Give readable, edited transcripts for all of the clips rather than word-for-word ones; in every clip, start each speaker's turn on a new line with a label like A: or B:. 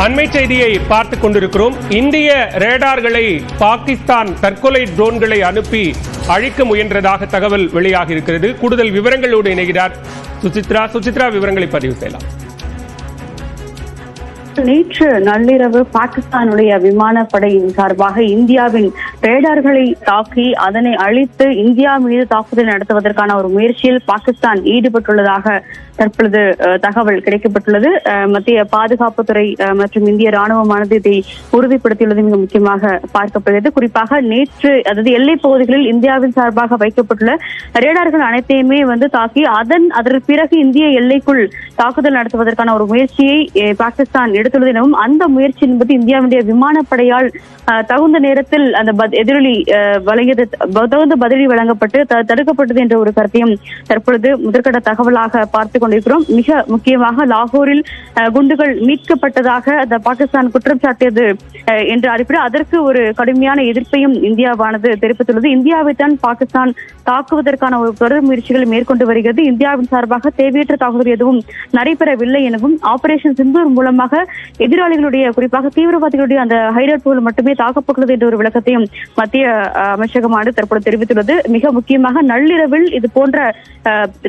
A: அண்மை செய்தியை பார்த்துக் கொண்டிருக்கிறோம். இந்திய ரேடார்களை பாகிஸ்தான் தற்கொலை ட்ரோன்களை அனுப்பி அழிக்க முயன்றதாக தகவல் வெளியாகி இருக்கிறது. கூடுதல் விவரங்களோடு இணைகிறார் சுசித்ரா. விவரங்களை பதிவு செய்யலாம்.
B: நேற்று நள்ளிரவு பாகிஸ்தானுடைய விமானப்படையின் சார்பாக இந்தியாவின் ரேடார்களை தாக்கி அதனை அழித்து இந்தியா மீது தாக்குதல் நடத்துவதற்கான ஒரு முயற்சியில் பாகிஸ்தான் ஈடுபட்டுள்ளதாக தற்பொழுது தகவல் கிடைக்கப்பட்டுள்ளது. மத்திய பாதுகாப்புத்துறை மற்றும் இந்திய ராணுவமானது இதை உறுதிப்படுத்தியுள்ளது மிக முக்கியமாக பார்க்கப்படுகிறது. குறிப்பாக நேற்று அதாவது எல்லை பகுதிகளில் இந்தியாவின் சார்பாக வைக்கப்பட்டுள்ள ரேடார்கள் அனைத்தையுமே தாக்கி அதற்கு பிறகு இந்திய எல்லைக்குள் தாக்குதல் நடத்துவதற்கான ஒரு முயற்சியை பாகிஸ்தான் எடுத்துள்ளது எனவும் அந்த முயற்சி என்பது இந்தியாவுடைய விமானப்படையால் தகுந்த நேரத்தில் அந்த எதிரொலி வழங்கியது தகுந்த பதிலடி வழங்கப்பட்டு தடுக்கப்பட்டது என்ற ஒரு கருத்தையும் தற்பொழுது முதற்கட்ட தகவலாக பார்த்துக் கொண்டிருக்கிறோம். மிக முக்கியமாக லாகூரில் குண்டுகள் மீட்கப்பட்டதாக அந்த பாகிஸ்தான் குற்றம் சாட்டியது என்ற அடிப்படையில் அதற்கு ஒரு கடுமையான எதிர்ப்பையும் இந்தியாவானது தெரிவித்துள்ளது. இந்தியாவைத்தான் பாகிஸ்தான் தாக்குவதற்கான ஒரு தொடர் முயற்சிகளை மேற்கொண்டு வருகிறது. இந்தியாவின் சார்பாக தேவையற்ற தாக்குதல் எதுவும் நடைபெறவில்லை எனவும் ஆபரேஷன் சிந்தூர் மூலமாக எதிராளிகளுடைய குறிப்பாக தீவிரவாதிகளுடைய அந்த ஹைடவுட்கள் மட்டுமே தாக்கப்பட்டுள்ளது என்ற ஒரு விளக்கத்தையும் மத்திய அமைச்சகமானது தற்போது தெரிவித்துள்ளது. மிக முக்கியமாக நள்ளிரவில் இது போன்ற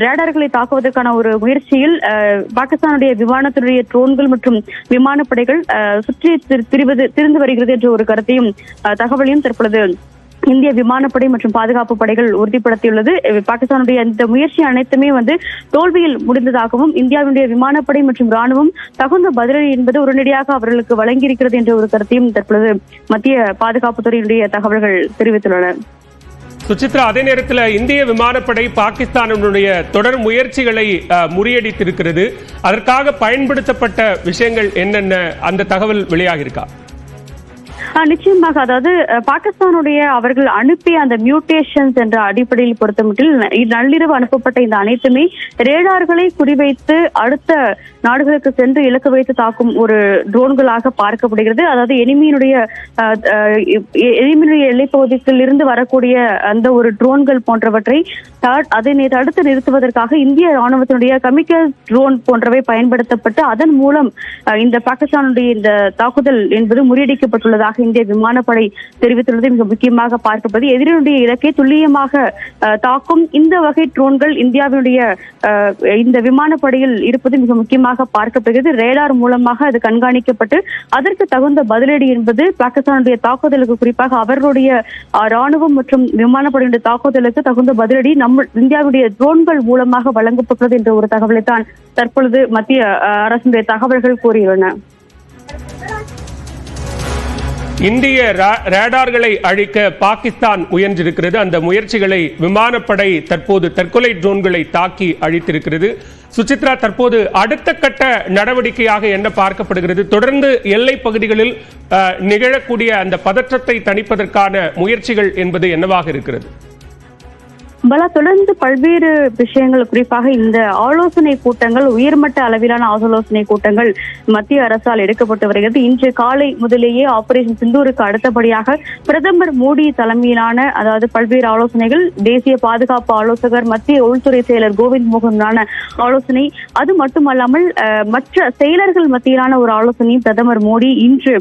B: ரேடார்களை தாக்குவதற்கான ஒரு முயற்சியில் பாகிஸ்தானுடைய விமானத்தினுடைய ட்ரோன்கள் மற்றும் விமானப்படைகள் சுற்றி திரிந்து வருகிறது என்ற ஒரு கருத்தையும் தகவலையும் தற்பொழுது இந்திய விமானப்படை மற்றும் பாதுகாப்பு படைகள் உறுதிப்படுத்தியுள்ளது. பாகிஸ்தானுடைய இந்த முயற்சி அனைத்துமே தோல்வியில் முடிந்ததாகவும் இந்தியாவுடைய விமானப்படை மற்றும் ராணுவம் தகுந்த பதிலடி என்பது உடனடியாக அவர்களுக்கு வழங்கியிருக்கிறது என்ற ஒரு கருத்தையும் தற்பொழுது மத்திய பாதுகாப்புத்துறையினுடைய தகவல்கள் தெரிவித்துள்ளன.
A: சுசித்ரா, அதே நேரத்தில் இந்திய விமானப்படை பாகிஸ்தானுடைய தொடர் முயற்சிகளை முறியடித்திருக்கிறது. அதற்காக பயன்படுத்தப்பட்ட விஷயங்கள் என்னென்ன, அந்த தகவல் வெளியாகி இருக்கா?
B: நிச்சயமாக, அதாவது பாகிஸ்தானுடைய அவர்கள் அனுப்பிய அந்த மியூட்டேஷன்ஸ் என்ற அடிப்படையில் பொறுத்தமட்டில் நள்ளிரவு அனுப்பப்பட்ட இந்த அனைத்துமே ரேடார்களை குறிவைத்து அடுத்த நாடுகளுக்கு சென்று இலக்கு வைத்து தாக்கும் ஒரு ட்ரோன்களாக பார்க்கப்படுகிறது. அதாவது எனிமியினுடைய எல்லைப்பகுதியில் இருந்து வரக்கூடிய அந்த ஒரு ட்ரோன்கள் போன்றவற்றை அதனை தடுத்து நிறுத்துவதற்காக இந்திய ராணுவத்தினுடைய கெமிக்கல் ட்ரோன் போன்றவை பயன்படுத்தப்பட்டு அதன் மூலம் இந்த பாகிஸ்தானுடைய இந்த தாக்குதல் என்பது முறியடிக்கப்பட்டுள்ளதாக இந்திய விமானப்படை தெரிவித்துள்ளது மிக முக்கியமாக பார்க்கப்படுது. எதிரினுடைய இலக்கை துல்லியமாக தாக்கும் இந்த வகை ட்ரோன்கள் இந்தியாவினுடைய இந்த விமானப்படையில் இருப்பது மிக முக்கியமாக பார்க்கப்படுகிறது. ரேடார் மூலமாக அது கண்காணிக்கப்பட்டு அதற்கு தகுந்த பதிலடி என்பது பாகிஸ்தானுடைய தாக்குதலுக்கு குறிப்பாக அவர்களுடைய ராணுவம் மற்றும் விமானப்படையினுடைய தாக்குதலுக்கு தகுந்த பதிலடி இந்தியாவுடைய ட்ரோன்கள் மூலமாக வழங்கப்பட்டுள்ளது என்ற ஒரு தகவலை தான் தற்பொழுது மத்திய அரசுடைய தகவல்கள் கூறியுள்ளன.
A: இந்திய ரேடார்களை அழிக்க பாகிஸ்தான் முயன்றிருக்கிறது. அந்த முயற்சிகளை விமானப்படை தற்போது தற்கொலை ட்ரோன்களை தாக்கி அழித்திருக்கிறது. சுசித்ரா, தற்போது அடுத்த கட்ட நடவடிக்கையாக என்ன பார்க்கப்படுகிறது? தொடர்ந்து எல்லை பகுதிகளில் நிகழக்கூடிய அந்த பதற்றத்தை தணிப்பதற்கான முயற்சிகள் என்பது என்னவாக இருக்கிறது?
B: தொடர்ந்து பல்வேறு விஷயங்கள் குறிப்பாக இந்த ஆலோசனை கூட்டங்கள் உயர்மட்ட அளவிலான ஆலோசனை கூட்டங்கள் மத்திய அரசால் எடுக்கப்பட்டு வருகிறது. இன்று காலை முதலேயே ஆபரேஷன் சிந்தூருக்கு அடுத்தபடியாக பிரதமர் மோடி தலைமையிலான அதாவது பல்வேறு ஆலோசனைகள், தேசிய பாதுகாப்பு ஆலோசகர், மத்திய உள்துறை செயலர் கோவிந்த் மோகனான ஆலோசனை, அது மட்டுமல்லாமல் மற்ற செயலர்கள் மத்தியிலான ஒரு ஆலோசனையும் பிரதமர் மோடி இன்று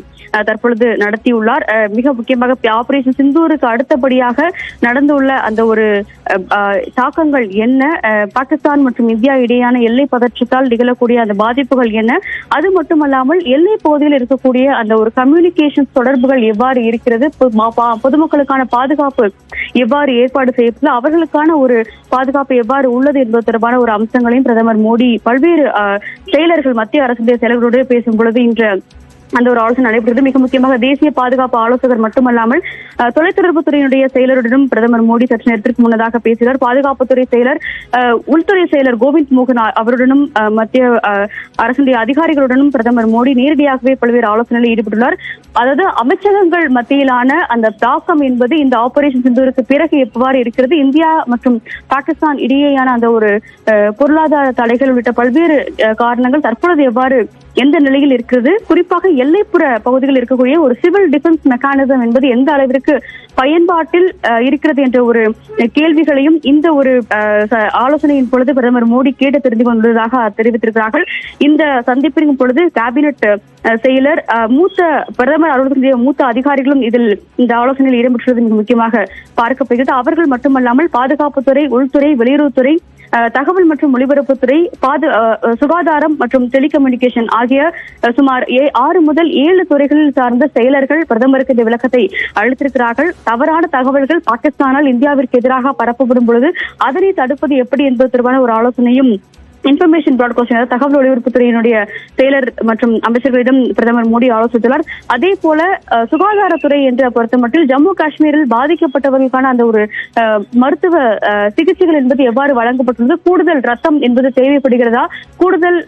B: தற்பொழுது நடத்தியுள்ளார். மிக முக்கியமாக ஆபரேஷன் சிந்தூருக்கு அடுத்தபடியாக நடந்துள்ள அந்த ஒரு தாக்கங்கள் என்ன, பாகிஸ்தான் மற்றும் இந்தியா இடையான எல்லை பதற்றத்தால் நிகழக்கூடிய அந்த பாதிப்புகள் என்ன, அது மட்டுமல்லாமல் எல்லை பகுதியில் இருக்கக்கூடிய அந்த ஒரு கம்யூனிகேஷன் தொடர்புகள் எவ்வாறு இருக்கிறது, பொதுமக்களுக்கான பாதுகாப்பு எவ்வாறு ஏற்பாடு செய்யப்பட்டு அவர்களுக்கான ஒரு பாதுகாப்பு எவ்வாறு உள்ளது என்பது தொடர்பான ஒரு அம்சங்களையும் பிரதமர் மோடி பல்வேறு செயலர்கள் மத்திய அரசுடைய செயலர்களோடு பேசும் பொழுது இன்று அந்த ஒரு ஆலோசனை நடைபெறுகிறது. மிக முக்கியமாக தேசிய பாதுகாப்பு ஆலோசகர் மட்டுமல்லாமல் தொலைத்தொடர்புத்துறையினுடைய செயலருடனும் பிரதமர் மோடி சற்று நேரத்திற்கு முன்னதாக பேசினார். பாதுகாப்புத்துறை செயலர், உள்துறை செயலர் கோவிந்த் மோகன் அவருடனும் மத்திய அரசுடைய அதிகாரிகளுடனும் பிரதமர் மோடி நேரடியாகவே பல்வேறு ஆலோசனைகளில் ஈடுபட்டுள்ளார். அதாவது அமைச்சகங்கள் மத்தியிலான அந்த தாக்கம் என்பது இந்த ஆபரேஷன் சிந்தூருக்கு பிறகு எவ்வாறு இருக்கிறது, இந்தியா மற்றும் பாகிஸ்தான் இடையேயான அந்த ஒரு பொருளாதார தடைகள் உள்ளிட்ட பல்வேறு காரணங்கள் தற்பொழுது எவ்வாறு எந்த நிலையில் இருக்கிறது, குறிப்பாக எல்லைப்புற பகுதிகளில் இருக்கக்கூடிய ஒரு சிவில் டிஃபென்ஸ் மெக்கானிசம் என்பது எந்த அளவிற்கு பயன்பாட்டில் இருக்கிறது என்ற ஒரு கேள்விகளையும் இந்த ஒரு ஆலோசனையின் பொழுது பிரதமர் மோடி கேட்டு தெரிந்து கொண்டதாக தெரிவித்திருக்கிறார்கள். இந்த சந்திப்பின் பொழுது கேபினெட் செயலர், மூத்த பிரதமர் அலுவலகத்தினுடைய மூத்த அதிகாரிகளும் இதில் இந்த ஆலோசனையில் இடம்பெற்றுள்ளது மிக முக்கியமாக பார்க்கப்படுகிறது. அவர்கள் மட்டுமல்லாமல் பாதுகாப்புத்துறை, உள்துறை, வெளியுறவுத்துறை, தகவல் மற்றும் ஒலிபரப்புத்துறை, சுகாதாரம் மற்றும் டெலிகம்யூனிகேஷன் ஆகிய சுமார் 6 முதல் 7 துறைகளில் சார்ந்த செயலர்கள் பிரதமருக்கு இந்த விளக்கத்தை அளித்திருக்கிறார்கள். தவறான தகவல்கள் பாகிஸ்தானால் இந்தியாவிற்கு எதிராக பரப்பப்படும் பொழுது அதனை தடுப்பது எப்படி என்பது தொடர்பான ஒரு ஆலோசனையும் இன்ஃபர்மேஷன் பிராட்காஸ்டிங் தகவல் ஒலிபரப்புத்துறையினுடைய செயலர் மற்றும் அமைச்சர்களிடம் பிரதமர் மோடி ஆலோசித்துள்ளார். அதே போல சுகாதாரத்துறை என்ற பொறுத்தமட்டில் ஜம்மு காஷ்மீரில் பாதிக்கப்பட்டவர்களுக்கான அந்த ஒரு மருத்துவ சிகிச்சைகள் என்பது எவ்வாறு வழங்கப்பட்டுள்ளது, கூடுதல் ரத்தம் என்பது தேவைப்படுகிறதா, கூடுதல்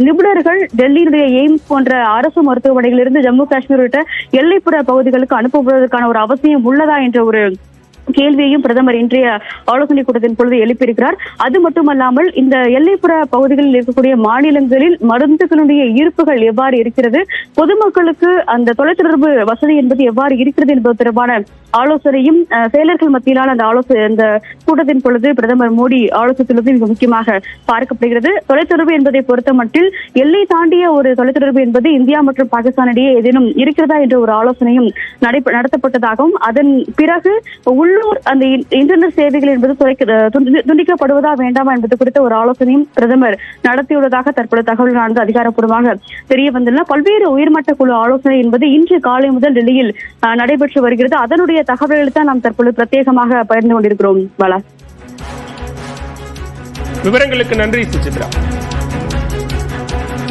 B: நிபுணர்கள் டெல்லியினுடைய எய்ம்ஸ் போன்ற அரசு மருத்துவமனைகளிலிருந்து ஜம்மு காஷ்மீர் உள்ளிட்ட எல்லைப்புற பகுதிகளுக்கு அனுப்பப்படுவதற்கான ஒரு அவசியம் உள்ளதா என்ற ஒரு கேள்வியையும் பிரதமர் இன்றைய ஆலோசனை கூட்டத்தின் பொழுது எழுப்பியிருக்கிறார். அது மட்டுமல்லாமல் இந்த எல்லைப்புற பகுதிகளில் இருக்கக்கூடிய மாநிலங்களில் மருந்துகளுடைய இருப்புகள் எவ்வாறு இருக்கிறது, பொதுமக்களுக்கு அந்த தொலைத்தொடர்பு வசதி என்பது எவ்வாறு இருக்கிறது என்பது தொடர்பான ஆலோசனையும் செயலர்கள் மத்தியிலான அந்த கூட்டத்தின் பொழுது பிரதமர் மோடி ஆலோசித்துள்ளது மிக முக்கியமாக பார்க்கப்படுகிறது. தொலைத்தொடர்பு என்பதை பொறுத்த மட்டில் எல்லை தாண்டிய ஒரு தொலைத்தொடர்பு என்பது இந்தியா மற்றும் பாகிஸ்தான் இடையே ஏதேனும் இருக்கிறதா என்ற ஒரு ஆலோசனையும் நடத்தப்பட்டதாகவும், அதன் பிறகு உள்ளூர் அந்த இன்டர்நெட் சேவைகள் என்பது துண்டிக்கப்படுவதா வேண்டாமா என்பது குறித்த ஒரு ஆலோசனையும் பிரதமர் நடத்தியுள்ளதாக தற்போது தகவல்கள் அதிகாரப்பூர்வமாக தெரிய வந்துள்ளன. பல்வேறு உயர்மட்ட குழு ஆலோசனை என்பது இன்று காலை முதல் டெல்லியில் நடைபெற்று வருகிறது. அதனுடைய தகவல்களை தான் நாம் தற்போது பிரத்யேகமாக பகிர்ந்து கொண்டிருக்கிறோம். பாலா,
A: விவரங்களுக்கு நன்றி சுசித்ரா.